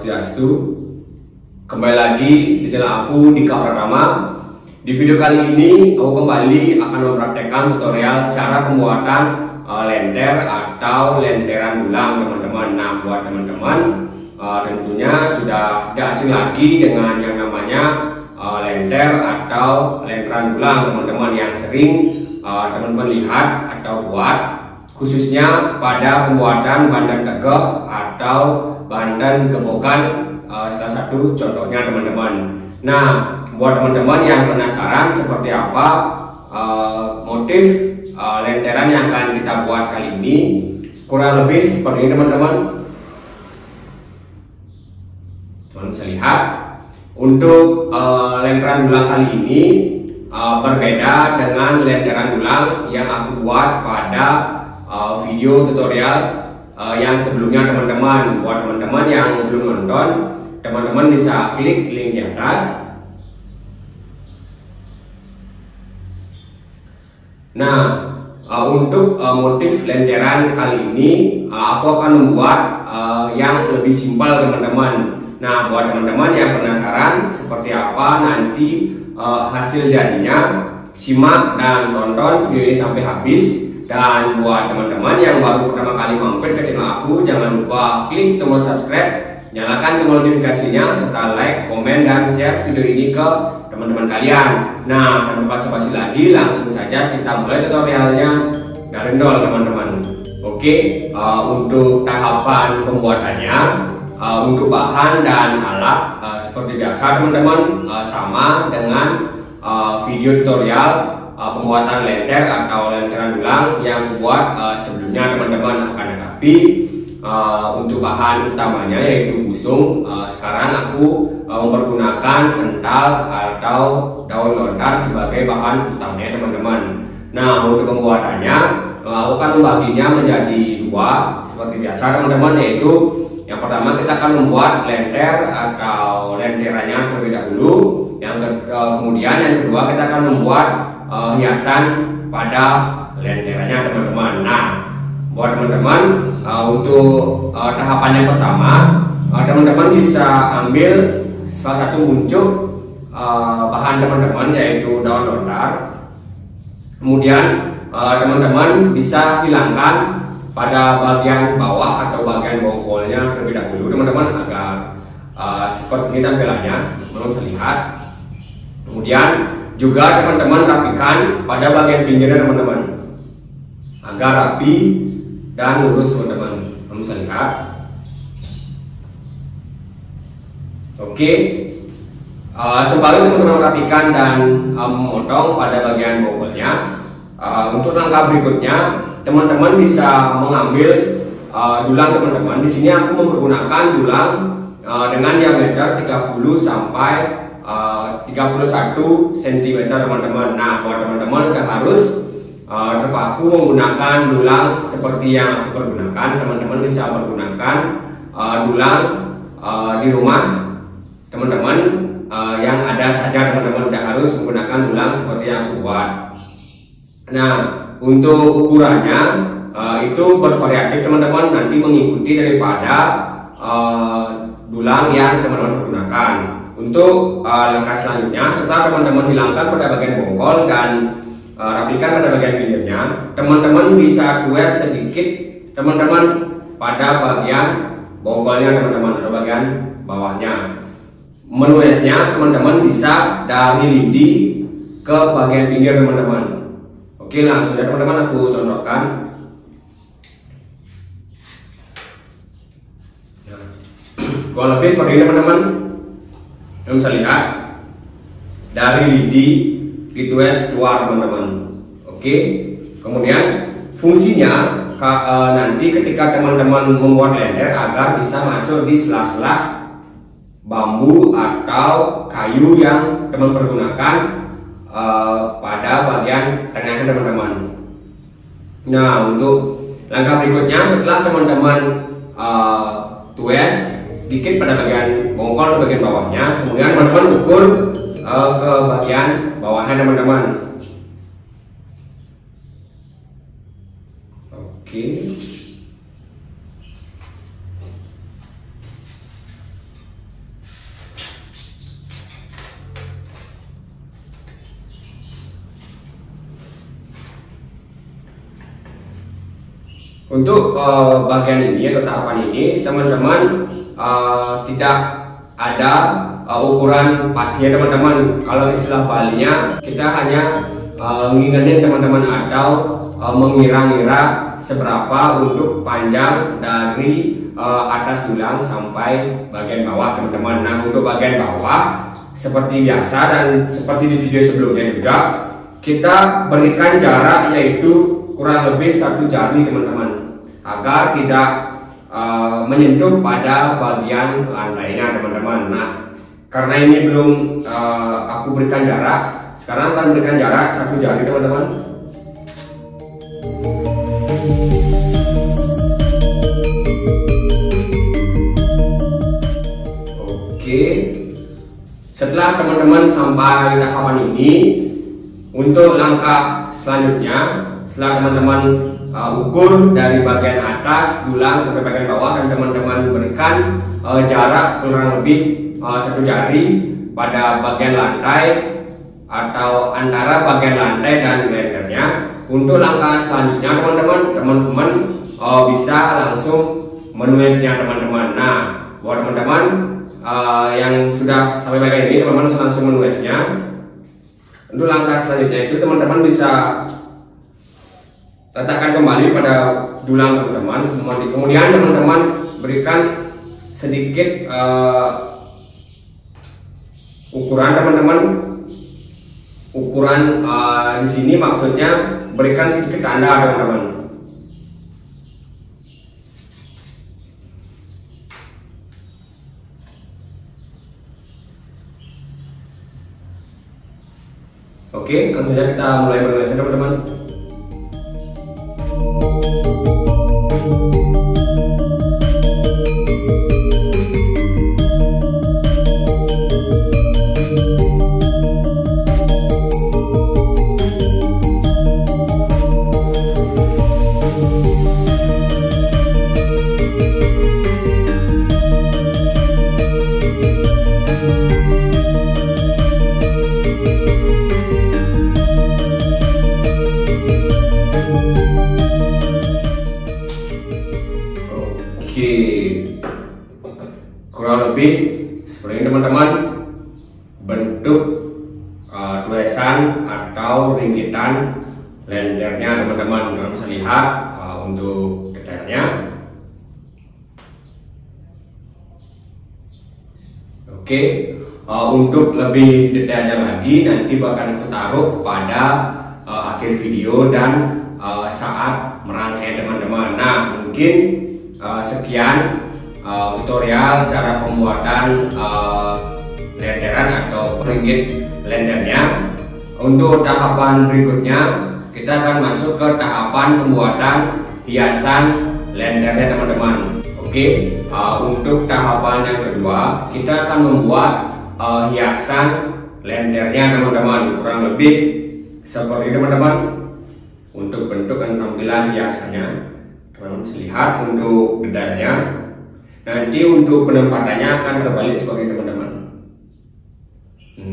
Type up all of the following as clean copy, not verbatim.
Swastiastu. Kembali lagi di channel aku Dika Pratama. Di video kali ini aku kembali akan mempraktekkan tutorial cara pembuatan lenter atau lenteran dulang teman-teman. Nah, buat teman-teman tentunya sudah tidak asing lagi dengan yang namanya lenter atau lenteran dulang teman-teman, yang sering teman-teman lihat atau buat, khususnya pada pembuatan bandan tegak atau bandan gepokan, salah satu contohnya teman-teman. Nah, buat teman-teman yang penasaran seperti apa motif lenteran yang akan kita buat kali ini, kurang lebih seperti ini teman-teman. Teman bisa lihat untuk lenteran dulang kali ini berbeda dengan lenteran dulang yang aku buat pada video tutorial yang sebelumnya teman-teman. Buat teman-teman yang belum nonton, teman-teman bisa klik link di atas. Nah, untuk motif lenteran kali ini aku akan membuat yang lebih simpel teman-teman. Nah, buat teman-teman yang penasaran seperti apa nanti hasil jadinya, simak dan tonton video ini sampai habis. Dan buat teman-teman yang baru pertama kali mampir ke channel aku, jangan lupa klik tombol subscribe, nyalakan tombol notifikasinya, serta like, komen, dan share video ini ke teman-teman kalian. Nah, tanpa basa-basi lagi, langsung saja kita mulai tutorialnya dari nol teman-teman. Oke, untuk tahapan pembuatannya, untuk bahan dan alat seperti biasa teman-teman, sama dengan video tutorial pembuatan lenter atau lenteran dulang yang buat sebelumnya teman-teman. Akan tetapi untuk bahan utamanya yaitu busung, sekarang aku mempergunakan kental atau daun lontar sebagai bahan utamanya teman-teman. Nah, untuk pembuatannya aku akan membaginya menjadi dua seperti biasa teman-teman, yaitu yang pertama kita akan membuat lenter atau lenterannya terlebih dahulu. Kemudian yang kedua kita akan membuat hiasan pada lenterannya teman-teman. Nah, buat teman-teman untuk tahapan yang pertama, teman-teman bisa ambil salah satu buncuk bahan teman-teman, yaitu daun lontar. Kemudian teman-teman bisa hilangkan pada bagian bawah atau bagian bongkolnya terlebih dahulu teman-teman, agar seperti ini tampilannya teman-teman bisa lihat. Kemudian juga teman-teman rapikan pada bagian pinggirnya teman-teman, agar rapi dan lurus teman-teman. Kamu bisa lihat. Oke, sembari teman-teman rapikan dan memotong pada bagian bongkolnya, untuk langkah berikutnya teman-teman bisa mengambil dulang teman-teman. Di sini aku mempergunakan dulang dengan diameter 30 sampai 31 cm teman-teman. Nah, buat teman-teman udah harus terpaku menggunakan dulang seperti yang aku pergunakan. Teman-teman bisa menggunakan dulang di rumah teman-teman yang ada saja teman-teman, udah harus menggunakan dulang seperti yang aku buat. Nah, untuk ukurannya itu bervariatif teman-teman, nanti mengikuti daripada dulang yang teman-teman gunakan. Untuk langkah selanjutnya, setelah teman-teman hilangkan pada bagian bongkol dan rapikan pada bagian pinggirnya, teman-teman bisa tues sedikit teman-teman pada bagian bongkolnya teman-teman atau bagian bawahnya. Menuesnya teman-teman bisa dari lidi ke bagian pinggir teman-teman. Oke, langsung ya teman-teman aku contohkan. Kurang lebih seperti ini teman-teman. Kamu bisa lihat dari lidi ditues keluar teman-teman. Oke, kemudian fungsinya nanti ketika teman-teman membuat lenter agar bisa masuk di sela-sela bambu atau kayu yang teman pergunakan pada bagian tengahnya teman-teman. Nah, untuk langkah berikutnya, setelah teman-teman tues sedikit pada bagian bongkol atau bagian bawahnya, kemudian teman-teman ukur ke bagian bawahnya teman-teman. Oke. Untuk bagian ini atau tahapan ini teman-teman tidak ada ukuran pasti ya teman-teman. Kalau istilah Balinya kita hanya ngingetin teman-teman atau mengira-ngira seberapa untuk panjang dari atas tulang sampai bagian bawah teman-teman. Nah, untuk bagian bawah seperti biasa dan seperti di video sebelumnya juga kita berikan jarak yaitu kurang lebih 1 jari teman-teman, agar tidak menyentuh pada bagian lantainya teman-teman. Nah, karena ini belum aku berikan jarak, sekarang akan berikan jarak 1 jari teman-teman. Oke, setelah teman-teman sampai tahapan ini, untuk langkah selanjutnya setelah teman-teman ukur dari bagian atas tulang sampai bagian bawah dan teman-teman berikan jarak kurang lebih 1 jari pada bagian lantai atau antara bagian lantai dan lendernya. Untuk langkah selanjutnya teman-teman bisa langsung menulisnya teman-teman. Nah, buat teman-teman yang sudah sampai bagian ini, teman-teman langsung menulisnya. Untuk langkah selanjutnya itu teman-teman bisa letakkan kembali pada tulang teman-teman. Kemudian teman-teman berikan sedikit ukuran teman-teman. Ukuran di sini maksudnya berikan sedikit tanda teman-teman. Oke, langsung saja kita mulai menulisnya teman-teman. Kurang lebih seperti ini teman-teman bentuk tulisan atau ringkitan lendernya teman-teman. Kalian bisa lihat untuk detailnya. Oke, untuk lebih detailnya lagi nanti bakal aku taruh pada akhir video dan saat merangkai teman-teman. Nah, mungkin sekian tutorial cara pembuatan lenderan atau ringgit lendernya. Untuk tahapan berikutnya kita akan masuk ke tahapan pembuatan hiasan lendernya teman-teman. Oke, untuk tahapan yang kedua kita akan membuat hiasan lendernya teman-teman. Kurang lebih seperti teman-teman. Untuk bentuk dan tampilan hiasannya teman-teman bisa lihat. Untuk detailnya nanti untuk penempatannya akan terbalik seperti teman-teman.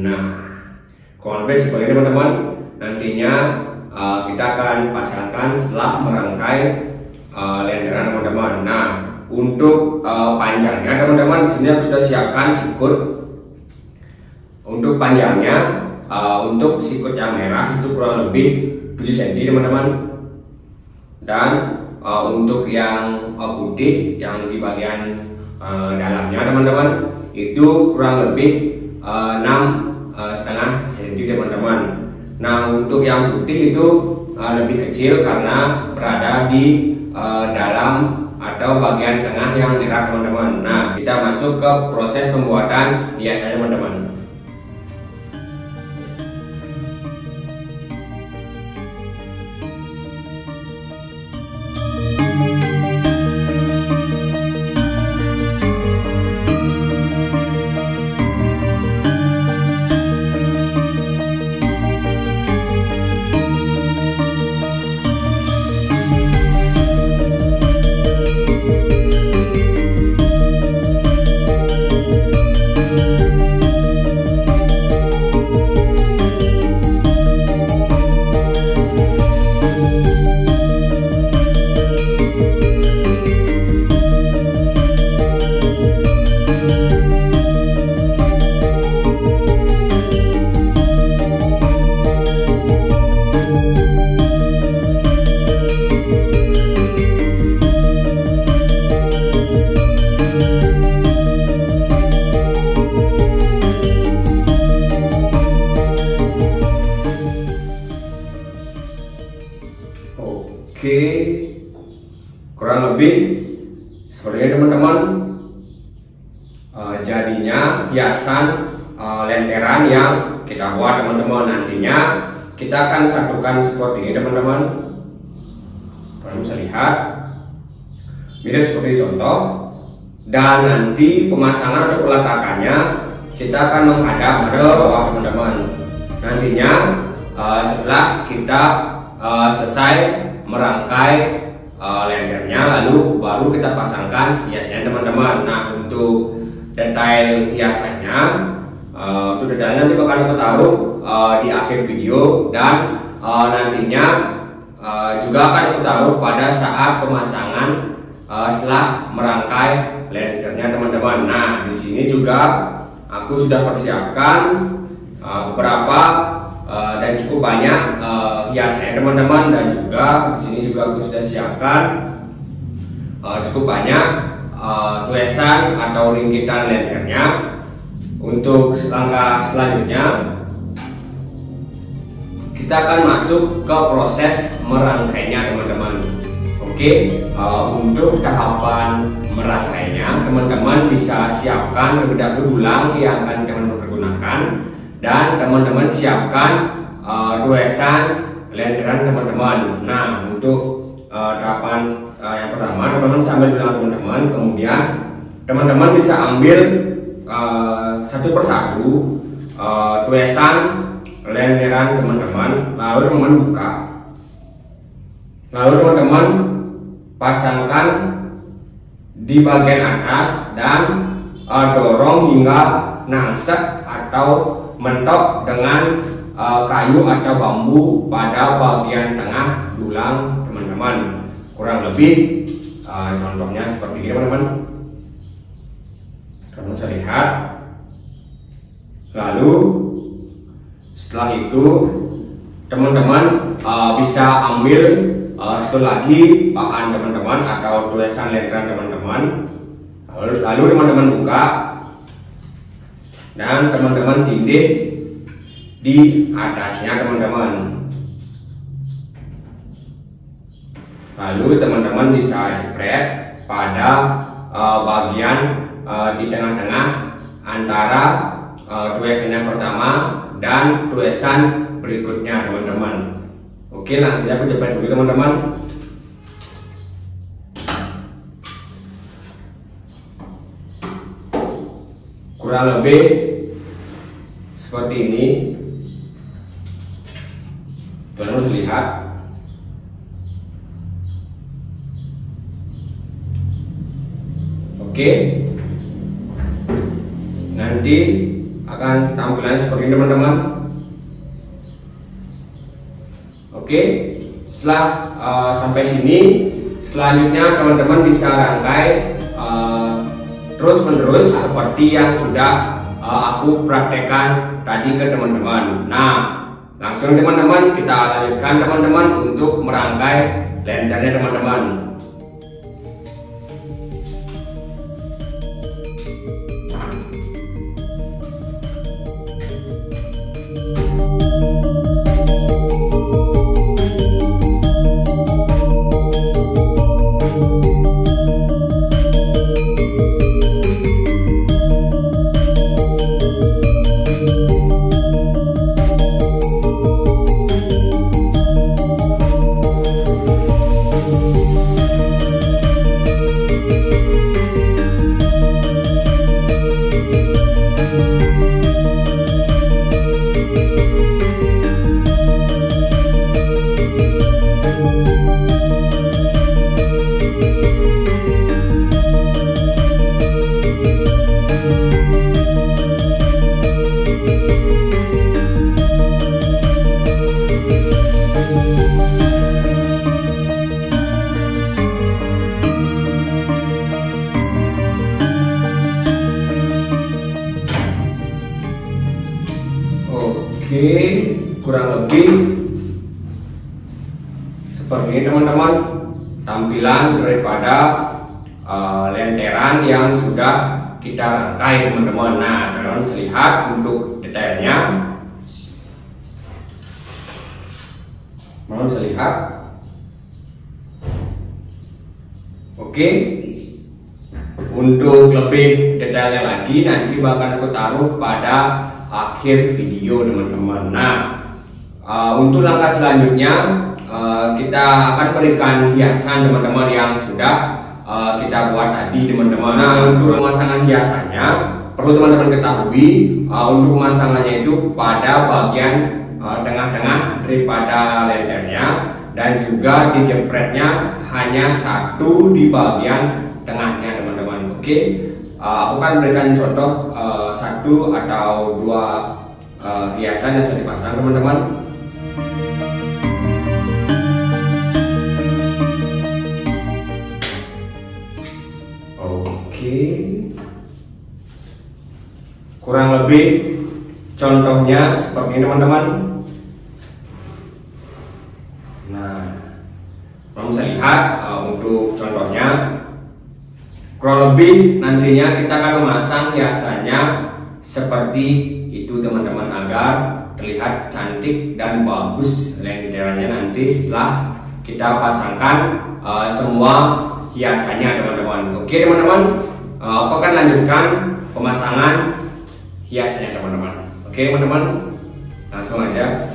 Nah, kurang lebih seperti teman-teman. Nantinya kita akan pasangkan setelah merangkai lenderan teman-teman. Nah, untuk panjangnya teman-teman di sini aku sudah siapkan sikut. Untuk panjangnya untuk sikut yang merah itu kurang lebih 7 cm teman-teman. Dan untuk yang putih yang di bagian dalamnya teman-teman itu kurang lebih 6,5 cm teman-teman. Nah, untuk yang putih itu lebih kecil karena berada di dalam atau bagian tengah yang merah teman-teman. Nah, kita masuk ke proses pembuatan hiasnya teman-teman. Oke, kurang lebih seperti ini teman-teman. Jadinya hiasan lenteran yang kita buat teman-teman. Nantinya kita akan satukan seperti ini teman-teman. Kalian bisa lihat mirip seperti contoh. Dan nanti pemasangan atau peletakannya kita akan menghadap ke bawah teman-teman. Nantinya setelah kita selesai merangkai lendernya, lalu baru kita pasangkan hiasnya teman-teman. Nah, untuk detail hiasannya, untuk detailnya nanti bakal aku taruh di akhir video, dan nantinya juga akan aku taruh pada saat pemasangan setelah merangkai lendernya teman-teman. Nah, di sini juga aku sudah persiapkan beberapa dan cukup banyak hiasnya teman-teman, dan juga di sini juga aku sudah siapkan cukup banyak tulisan atau ringkitan lendernya. Untuk langkah selanjutnya kita akan masuk ke proses merangkainya teman-teman. Oke, untuk tahapan merangkainya teman-teman bisa siapkan terlebih dahulu tulang yang akan teman-teman pergunakan, dan teman-teman siapkan tulisan lenderan teman-teman. Nah, untuk tahapan yang pertama teman-teman sambil bilang teman-teman, kemudian teman-teman bisa ambil satu persatu tulisan lenderan teman-teman, lalu teman-teman buka, lalu teman-teman pasangkan di bagian atas dan dorong hingga nangsek atau mentok dengan kayu atau bambu pada bagian tengah tulang teman-teman. Kurang lebih contohnya seperti ini teman-teman. Kamu bisa lihat. Lalu setelah itu teman-teman bisa ambil satu lagi bahan teman-teman atau tulisan lenderan teman-teman, lalu teman-teman buka dan teman-teman tindih di atasnya teman-teman. Lalu teman-teman bisa jepret pada bagian di tengah-tengah antara tulisan yang pertama dan tulisan berikutnya teman-teman. Oke, langsung saja aku jepret dulu teman-teman. Kurang lebih seperti ini. Teman-teman lihat. Oke. Nanti akan tampilannya seperti ini teman-teman. Oke, setelah sampai sini, selanjutnya teman-teman bisa rangkai terus-menerus seperti yang sudah aku praktekkan tadi ke teman-teman. Nah, langsung teman-teman kita lanjutkan teman-teman untuk merangkai lendernya teman-teman. Oke, kurang lebih seperti ini teman-teman tampilan daripada lenteran yang sudah kita rangkai teman-teman. Nah, teman-teman bisa lihat untuk detailnya. Teman-teman bisa lihat Oke, untuk lebih detailnya lagi nanti bakal aku taruh pada akhir video teman-teman. Nah, untuk langkah selanjutnya kita akan berikan hiasan teman-teman yang sudah kita buat tadi teman-teman. Nah, untuk pemasangan hiasannya perlu teman-teman ketahui, untuk pemasangannya itu pada bagian tengah-tengah daripada lendernya, dan juga dijepretnya hanya satu di bagian tengahnya teman-teman. Oke, aku akan berikan contoh satu atau dua hiasan yang sudah dipasang teman-teman. Oke, kurang lebih contohnya seperti ini teman-teman. Nah, kamu bisa lihat untuk contohnya. Kurang lebih nantinya kita akan memasang hiasannya seperti itu teman-teman, agar terlihat cantik dan bagus lenderannya nanti setelah kita pasangkan semua hiasannya teman-teman. Oke teman-teman, aku akan lanjutkan pemasangan hiasnya teman-teman. Oke teman-teman, langsung aja.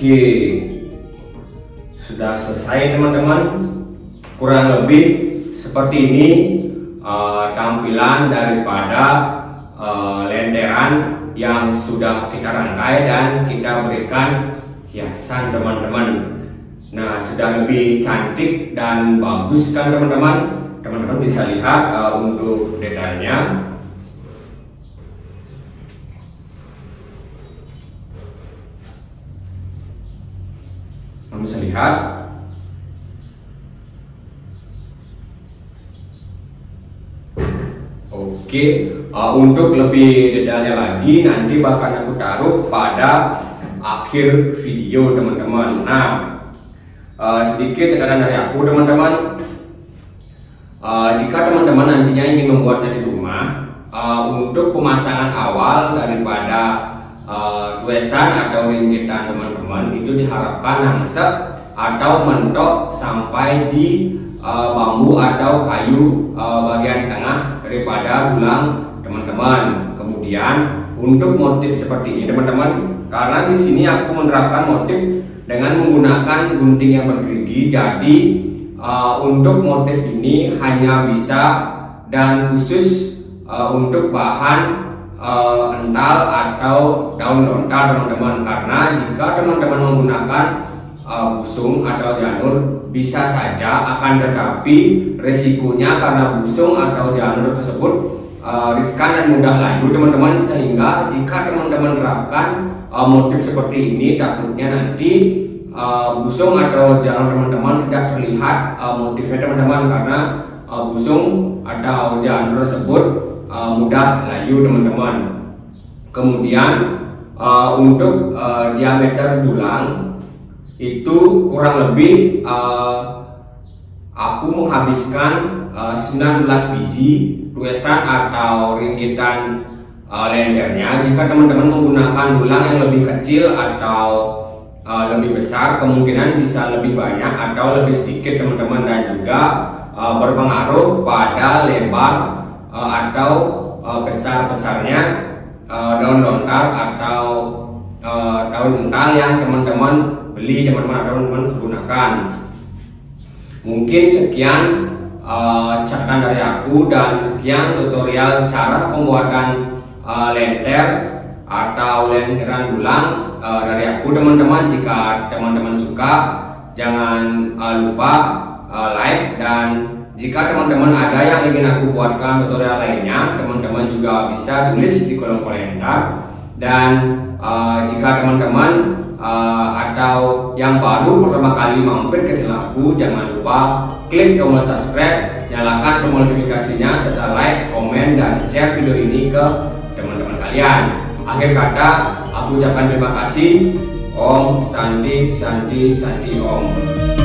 Oke, sudah selesai teman-teman. Kurang lebih seperti ini tampilan daripada lenderan yang sudah kita rangkai dan kita berikan hiasan teman-teman. Nah, sudah lebih cantik dan bagus kan teman-teman. Teman-teman bisa lihat untuk detailnya. Kamu bisa lihat. Oke, untuk lebih detailnya lagi nanti bakal aku taruh pada akhir video teman-teman. Nah, sedikit catatan dari aku teman-teman. Jika teman-teman nantinya ingin membuatnya di rumah, untuk pemasangan awal daripada tuesan atau ringkitan teman-teman itu diharapkan langsek atau mentok sampai di bambu atau kayu bagian tengah daripada tulang teman-teman. Kemudian untuk motif seperti ini teman-teman, karena di sini aku menerapkan motif dengan menggunakan gunting yang bergerigi, jadi untuk motif ini hanya bisa dan khusus untuk bahan ental atau daun lontar teman-teman. Karena jika teman-teman menggunakan busung atau janur bisa saja, akan tetapi resikonya karena busung atau janur tersebut riskan dan mudah layu teman-teman, sehingga jika teman-teman terapkan motif seperti ini takutnya nanti busung atau janur teman-teman tidak terlihat motifnya teman-teman, karena busung atau janur tersebut mudah layu teman-teman. Kemudian untuk diameter tulang itu kurang lebih aku menghabiskan 19 biji tuesan atau ringkitan lendernya. Jika teman-teman menggunakan tulang yang lebih kecil atau lebih besar, kemungkinan bisa lebih banyak atau lebih sedikit teman-teman, dan juga berpengaruh pada lebar atau besar-besarnya daun lontar atau daun ental yang teman-teman beli teman-teman atau teman-teman gunakan. Mungkin sekian catatan dari aku dan sekian tutorial cara pembuatan lenter atau lenderan tulang dari aku teman-teman. Jika teman-teman suka, jangan lupa like, dan jika teman-teman ada yang ingin aku buatkan tutorial lainnya, teman-teman juga bisa tulis di kolom komentar. Dan jika teman-teman atau yang baru pertama kali mampir ke channel aku, jangan lupa klik tombol subscribe, nyalakan tombol notifikasinya, serta like, komen, dan share video ini ke teman-teman kalian. Akhir kata, aku ucapkan terima kasih. Om Santi Santi Santi Om.